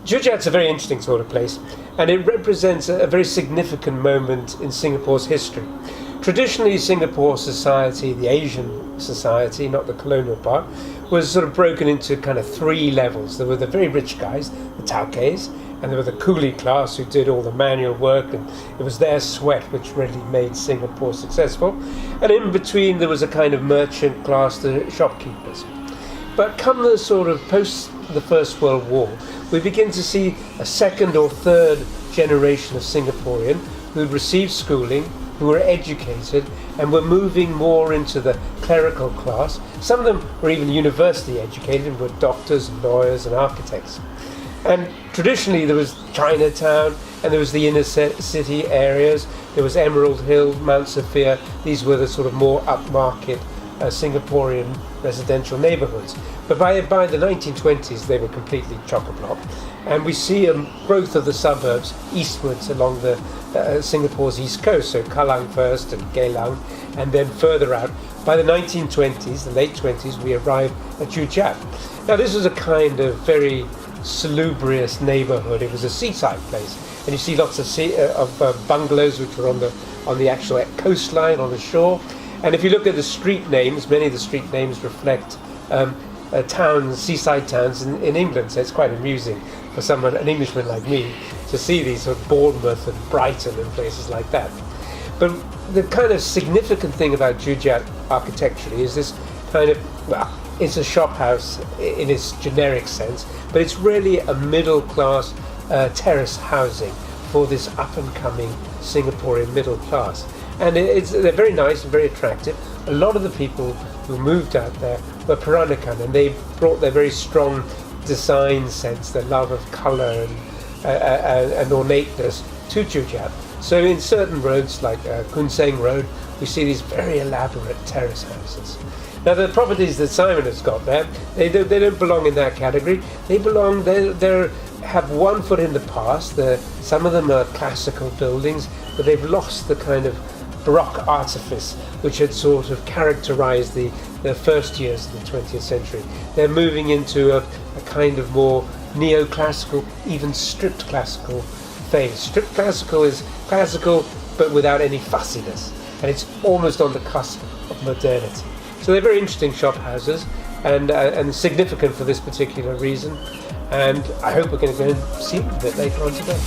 Chiat's a very interesting sort of place, and it represents a very significant moment in Singapore's history. Traditionally, Singapore society, the Asian society, not the colonial part, was sort of broken into kind of three levels. There were the very rich guys, the tauques, and there were the coolie class who did all the manual work, and it was their sweat which really made Singapore successful. And in between there was a kind of merchant class, the shopkeepers. But come the sort of post the First World War, we begin to see a second or third generation of Singaporean who received schooling, who were educated, and were moving more into the clerical class. Some of them were even university educated and were doctors and lawyers and architects. And traditionally there was Chinatown, and there was the inner city areas, there was Emerald Hill, Mount Sophia. These were the sort of more upmarket Singaporean residential neighbourhoods. But by the 1920s they were completely chock-a-block, and we see a growth of the suburbs eastwards along the Singapore's east coast, so Kallang first and Geylang, and then further out. By the 1920s, the late 20s, we arrive at Chiat. Now this was a kind of very salubrious neighbourhood. It was a seaside place, and you see lots of bungalows which were on the actual coastline, on the shore. And if you look at the street names, many of the street names reflect towns, seaside towns in England. So it's quite amusing for an Englishman like me, to see these sort of Bournemouth and Brighton and places like that. But the kind of significant thing about Chiat architecturally is this kind of, well, it's a shop house in its generic sense, but it's really a middle class terrace housing for this up and coming Singaporean middle class. And they're very nice and very attractive. A lot of the people who moved out there were Peranakan, and they brought their very strong design sense, their love of colour and ornateness to Chiat. So in certain roads, like Koon Seng Road, we see these very elaborate terrace houses. Now the properties that Simon has got there, they don't belong in that category. They have one foot in the past. Some of them are classical buildings, but they've lost the kind of Baroque artifice which had sort of characterized the first years of the 20th century. They're moving into a kind of more neoclassical, even stripped classical phase. Stripped classical is classical but without any fussiness, and it's almost on the cusp of modernity. So they're very interesting shop houses, and significant for this particular reason, and I hope we're going to go and see them a bit later on today.